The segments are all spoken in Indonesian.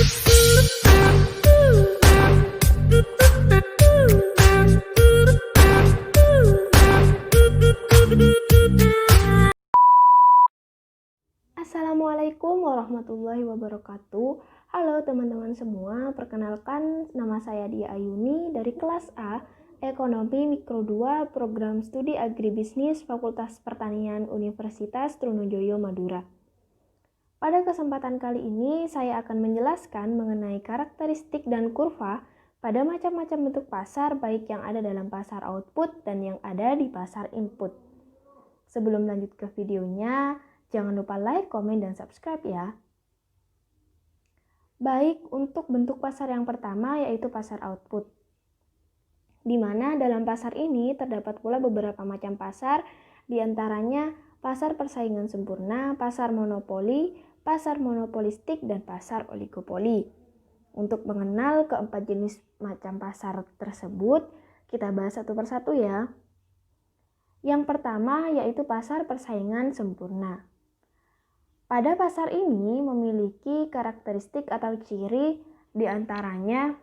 Assalamualaikum warahmatullahi wabarakatuh. Halo teman-teman semua, perkenalkan nama saya Dia Ayuni dari kelas A, Ekonomi Mikro 2, Program Studi Agribisnis Fakultas Pertanian Universitas Trunojoyo Madura. Pada kesempatan kali ini, saya akan menjelaskan mengenai karakteristik dan kurva pada macam-macam bentuk pasar, baik yang ada dalam pasar output dan yang ada di pasar input. Sebelum lanjut ke videonya, jangan lupa like, komen, dan subscribe ya. Baik, untuk bentuk pasar yang pertama yaitu pasar output. Di mana dalam pasar ini terdapat pula beberapa macam pasar, diantaranya pasar persaingan sempurna, pasar monopoli, pasar monopolistik, dan pasar oligopoli. Untuk mengenal keempat jenis macam pasar tersebut, kita bahas satu persatu ya. Yang pertama yaitu pasar persaingan sempurna. Pada pasar ini memiliki karakteristik atau ciri, diantaranya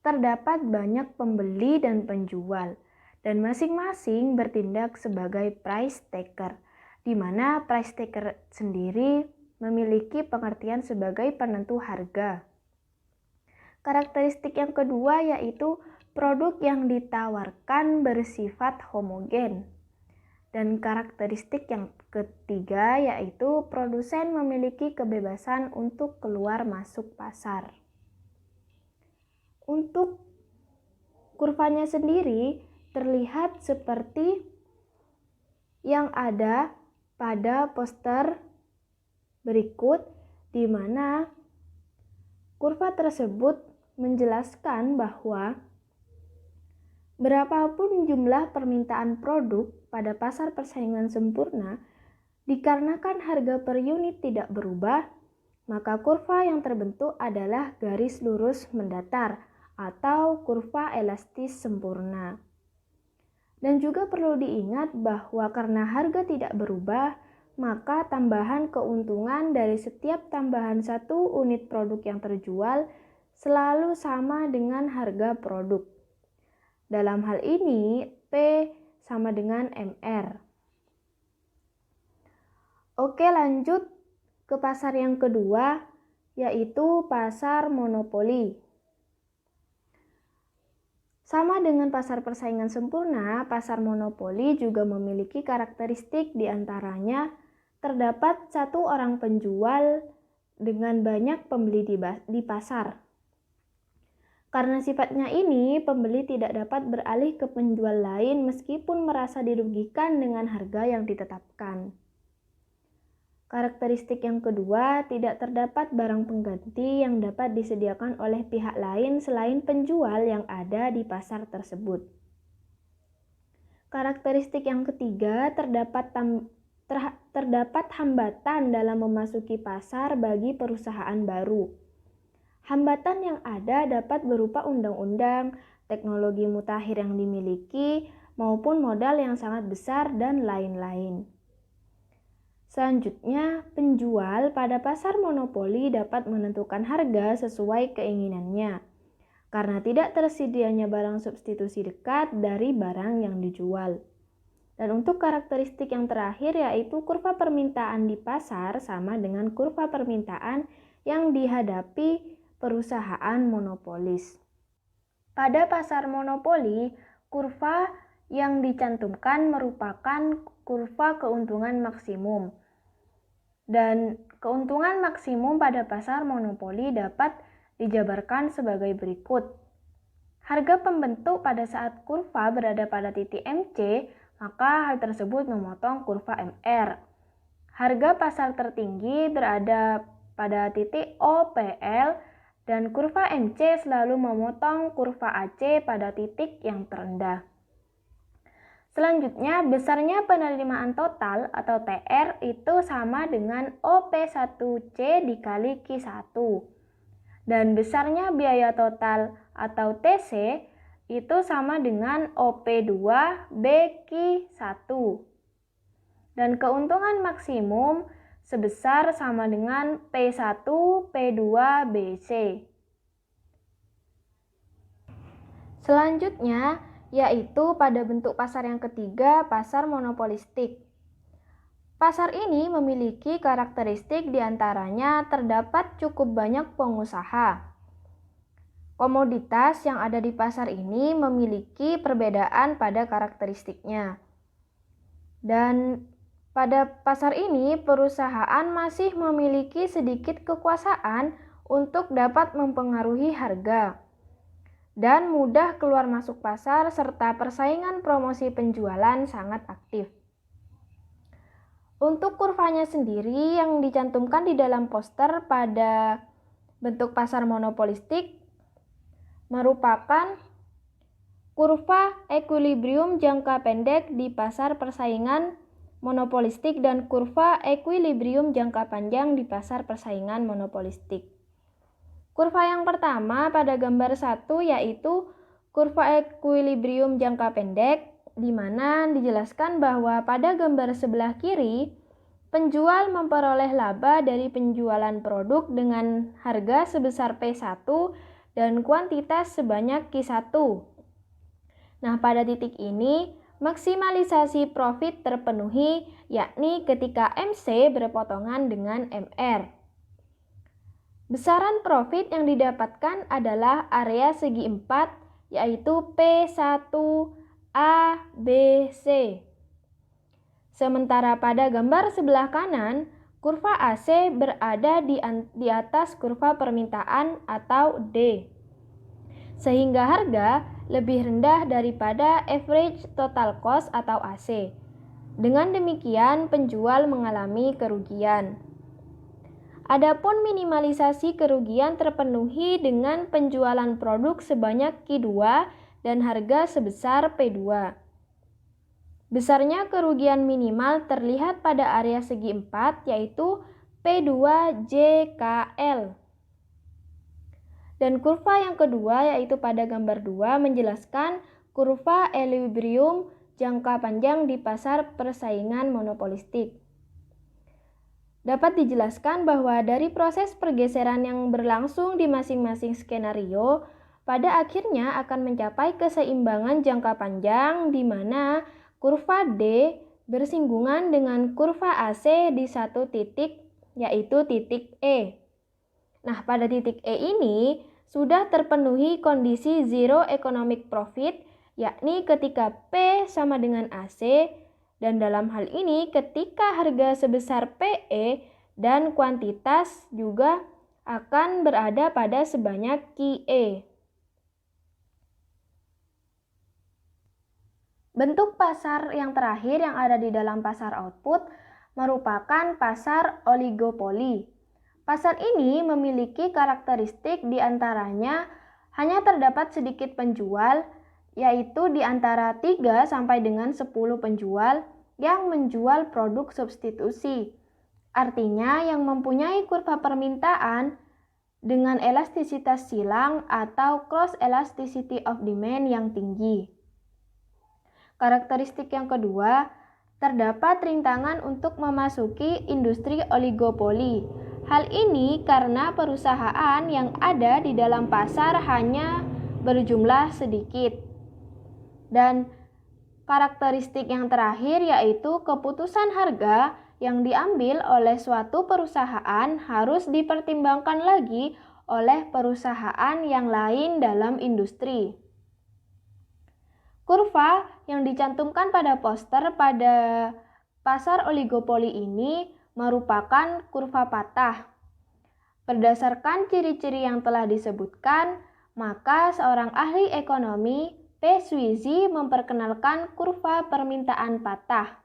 terdapat banyak pembeli dan penjual, dan masing-masing bertindak sebagai price taker, di mana price taker sendiri memiliki pengertian sebagai penentu harga. Karakteristik yang kedua yaitu produk yang ditawarkan bersifat homogen. Dan karakteristik yang ketiga yaitu produsen memiliki kebebasan untuk keluar masuk pasar. Untuk kurvanya sendiri terlihat seperti yang ada pada poster berikut, di mana kurva tersebut menjelaskan bahwa berapapun jumlah permintaan produk pada pasar persaingan sempurna, dikarenakan harga per unit tidak berubah, maka kurva yang terbentuk adalah garis lurus mendatar atau kurva elastis sempurna. Dan juga perlu diingat bahwa karena harga tidak berubah, maka tambahan keuntungan dari setiap tambahan satu unit produk yang terjual selalu sama dengan harga produk. Dalam hal ini, P sama dengan MR. Oke, lanjut ke pasar yang kedua, yaitu pasar monopoli. Sama dengan pasar persaingan sempurna, pasar monopoli juga memiliki karakteristik, diantaranya terdapat satu orang penjual dengan banyak pembeli di pasar. Karena sifatnya ini, pembeli tidak dapat beralih ke penjual lain meskipun merasa dirugikan dengan harga yang ditetapkan. Karakteristik yang kedua, tidak terdapat barang pengganti yang dapat disediakan oleh pihak lain selain penjual yang ada di pasar tersebut. Karakteristik yang ketiga, terdapat hambatan dalam memasuki pasar bagi perusahaan baru. Hambatan yang ada dapat berupa undang-undang, teknologi mutakhir yang dimiliki, maupun modal yang sangat besar dan lain-lain. Selanjutnya, penjual pada pasar monopoli dapat menentukan harga sesuai keinginannya, karena tidak tersedianya barang substitusi dekat dari barang yang dijual. Dan untuk karakteristik yang terakhir yaitu kurva permintaan di pasar sama dengan kurva permintaan yang dihadapi perusahaan monopolis. Pada pasar monopoli, kurva yang dicantumkan merupakan kurva keuntungan maksimum. Dan keuntungan maksimum pada pasar monopoli dapat dijabarkan sebagai berikut. Harga pembentuk pada saat kurva berada pada titik MC, maka hal tersebut memotong kurva MR. Harga pasar tertinggi berada pada titik OPL dan kurva MC selalu memotong kurva AC pada titik yang terendah. Selanjutnya, besarnya penerimaan total atau TR itu sama dengan OP1C dikali Q1. Dan besarnya biaya total atau TC itu sama dengan OP2 BQ1. Dan keuntungan maksimum sebesar sama dengan P1, P2, BC. Selanjutnya, yaitu pada bentuk pasar yang ketiga, pasar monopolistik. Pasar ini memiliki karakteristik diantaranya terdapat cukup banyak pengusaha. Komoditas yang ada di pasar ini memiliki perbedaan pada karakteristiknya. Dan pada pasar ini, perusahaan masih memiliki sedikit kekuasaan untuk dapat mempengaruhi harga dan mudah keluar masuk pasar serta persaingan promosi penjualan sangat aktif. Untuk kurvanya sendiri yang dicantumkan di dalam poster pada bentuk pasar monopolistik merupakan kurva ekuilibrium jangka pendek di pasar persaingan monopolistik dan kurva ekuilibrium jangka panjang di pasar persaingan monopolistik. Kurva yang pertama pada gambar 1 yaitu kurva ekuilibrium jangka pendek, di mana dijelaskan bahwa pada gambar sebelah kiri, penjual memperoleh laba dari penjualan produk dengan harga sebesar P1 dan kuantitas sebanyak Q1. Nah, pada titik ini, maksimalisasi profit terpenuhi, yakni ketika MC berpotongan dengan MR. Besaran profit yang didapatkan adalah area segi 4, yaitu P1ABC. Sementara pada gambar sebelah kanan, kurva AC berada di atas kurva permintaan atau D, sehingga harga lebih rendah daripada average total cost atau AC. Dengan demikian, penjual mengalami kerugian. Adapun minimalisasi kerugian terpenuhi dengan penjualan produk sebanyak Q2 dan harga sebesar P2. Besarnya kerugian minimal terlihat pada area segi 4, yaitu P2JKL. Dan kurva yang kedua yaitu pada gambar 2 menjelaskan kurva equilibrium jangka panjang di pasar persaingan monopolistik. Dapat dijelaskan bahwa dari proses pergeseran yang berlangsung di masing-masing skenario, pada akhirnya akan mencapai keseimbangan jangka panjang di mana kurva D bersinggungan dengan kurva AC di satu titik, yaitu titik E. Nah, pada titik E ini sudah terpenuhi kondisi zero economic profit, yakni ketika P sama dengan AC, dan dalam hal ini ketika harga sebesar PE dan kuantitas juga akan berada pada sebanyak QE. Bentuk pasar yang terakhir yang ada di dalam pasar output merupakan pasar oligopoli. Pasar ini memiliki karakteristik diantaranya hanya terdapat sedikit penjual, yaitu di antara 3 sampai dengan 10 penjual yang menjual produk substitusi. Artinya yang mempunyai kurva permintaan dengan elastisitas silang atau cross elasticity of demand yang tinggi. Karakteristik yang kedua, terdapat rintangan untuk memasuki industri oligopoli. Hal ini karena perusahaan yang ada di dalam pasar hanya berjumlah sedikit. Dan karakteristik yang terakhir yaitu keputusan harga yang diambil oleh suatu perusahaan harus dipertimbangkan lagi oleh perusahaan yang lain dalam industri. Kurva yang dicantumkan pada poster pada pasar oligopoli ini merupakan kurva patah. Berdasarkan ciri-ciri yang telah disebutkan, maka seorang ahli ekonomi, P. Sweezy, memperkenalkan kurva permintaan patah.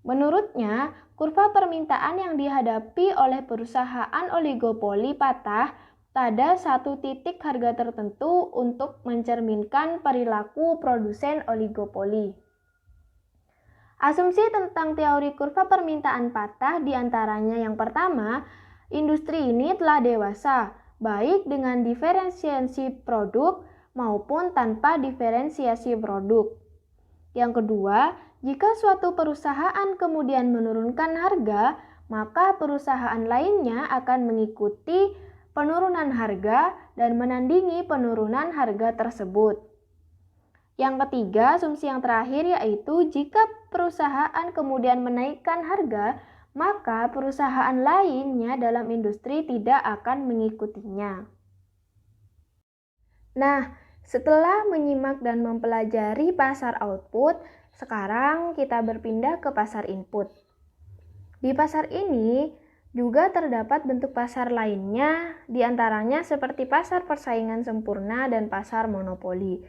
Menurutnya, kurva permintaan yang dihadapi oleh perusahaan oligopoli patah pada satu titik harga tertentu untuk mencerminkan perilaku produsen oligopoli. Asumsi tentang teori kurva permintaan patah diantaranya yang pertama, industri ini telah dewasa, baik dengan diferensiasi produk maupun tanpa diferensiasi produk. Yang kedua, jika suatu perusahaan kemudian menurunkan harga, maka perusahaan lainnya akan mengikuti penurunan harga dan menandingi penurunan harga tersebut. Yang ketiga, asumsi yang terakhir yaitu jika perusahaan kemudian menaikkan harga, maka perusahaan lainnya dalam industri tidak akan mengikutinya. Nah, setelah menyimak dan mempelajari pasar output, sekarang kita berpindah ke pasar input. Di pasar ini juga terdapat bentuk pasar lainnya, diantaranya seperti pasar persaingan sempurna dan pasar monopoli.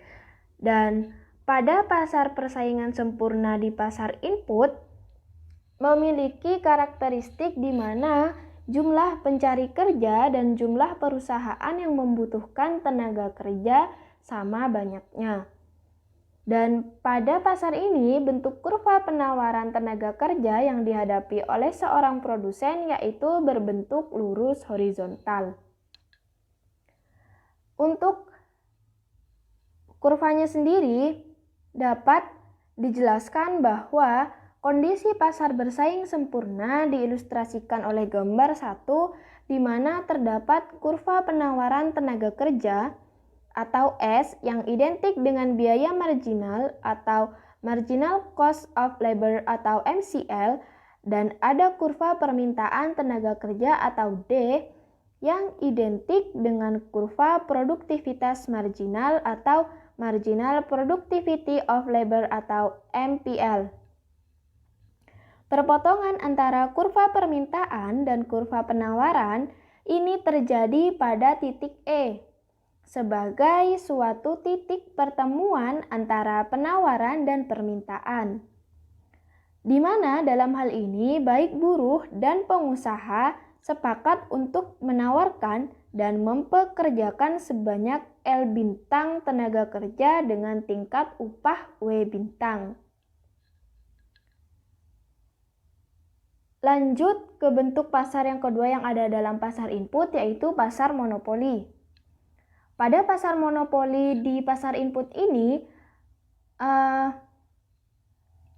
Dan pada pasar persaingan sempurna di pasar input memiliki karakteristik di mana jumlah pencari kerja dan jumlah perusahaan yang membutuhkan tenaga kerja sama banyaknya. Dan pada pasar ini, bentuk kurva penawaran tenaga kerja yang dihadapi oleh seorang produsen yaitu berbentuk lurus horizontal. Untuk kurvanya sendiri dapat dijelaskan bahwa kondisi pasar bersaing sempurna diilustrasikan oleh gambar 1 di mana terdapat kurva penawaran tenaga kerja atau S yang identik dengan biaya marginal atau marginal cost of labor atau MCL, dan ada kurva permintaan tenaga kerja atau D yang identik dengan kurva produktivitas marginal atau marginal productivity of labor atau MPL. Perpotongan antara kurva permintaan dan kurva penawaran ini terjadi pada titik E sebagai suatu titik pertemuan antara penawaran dan permintaan, di mana dalam hal ini baik buruh dan pengusaha sepakat untuk menawarkan dan mempekerjakan sebanyak L bintang tenaga kerja dengan tingkat upah W bintang. Lanjut ke bentuk pasar yang kedua yang ada dalam pasar input, yaitu pasar monopoli. Pada pasar monopoli di pasar input ini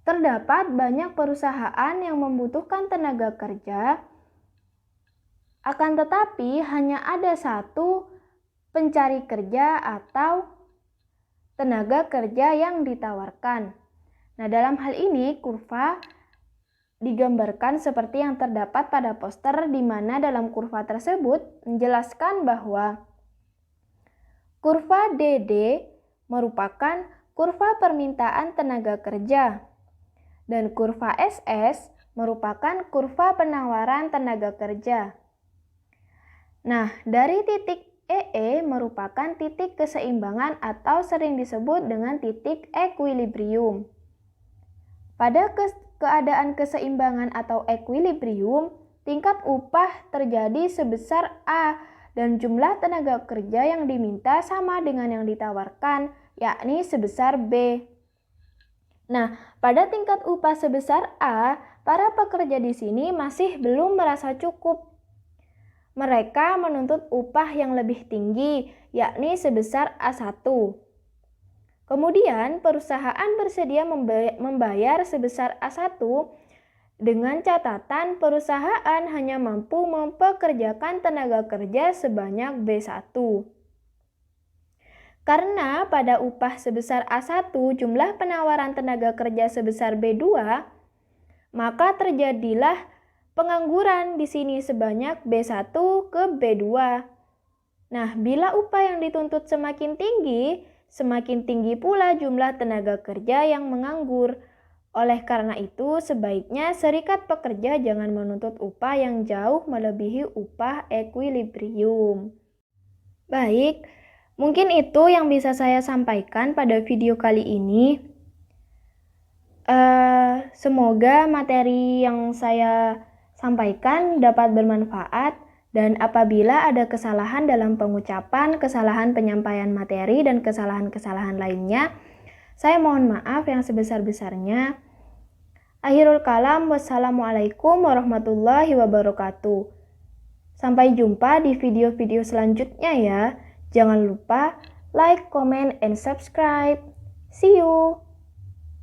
terdapat banyak perusahaan yang membutuhkan tenaga kerja, akan tetapi hanya ada satu pencari kerja atau tenaga kerja yang ditawarkan. Nah, dalam hal ini kurva digambarkan seperti yang terdapat pada poster, di mana dalam kurva tersebut menjelaskan bahwa kurva DD merupakan kurva permintaan tenaga kerja dan kurva SS merupakan kurva penawaran tenaga kerja. Nah, dari titik EE merupakan titik keseimbangan atau sering disebut dengan titik equilibrium. Pada keadaan keseimbangan atau equilibrium, tingkat upah terjadi sebesar A dan jumlah tenaga kerja yang diminta sama dengan yang ditawarkan, yakni sebesar B. Nah, pada tingkat upah sebesar A, para pekerja di sini masih belum merasa cukup. Mereka menuntut upah yang lebih tinggi, yakni sebesar A1. Kemudian, perusahaan bersedia membayar sebesar A1 dengan catatan perusahaan hanya mampu mempekerjakan tenaga kerja sebanyak B1. Karena pada upah sebesar A1 jumlah penawaran tenaga kerja sebesar B2, maka terjadilah pengangguran di sini sebanyak B1 ke B2. Nah, bila upah yang dituntut semakin tinggi pula jumlah tenaga kerja yang menganggur. Oleh karena itu, sebaiknya serikat pekerja jangan menuntut upah yang jauh melebihi upah equilibrium. Baik, mungkin itu yang bisa saya sampaikan pada video kali ini. Semoga materi yang saya sampaikan dapat bermanfaat, dan apabila ada kesalahan dalam pengucapan, kesalahan penyampaian materi, dan kesalahan-kesalahan lainnya, saya mohon maaf yang sebesar-besarnya. Akhirul kalam, wassalamualaikum warahmatullahi wabarakatuh. Sampai jumpa di video-video selanjutnya ya. Jangan lupa like, comment, and subscribe. See you!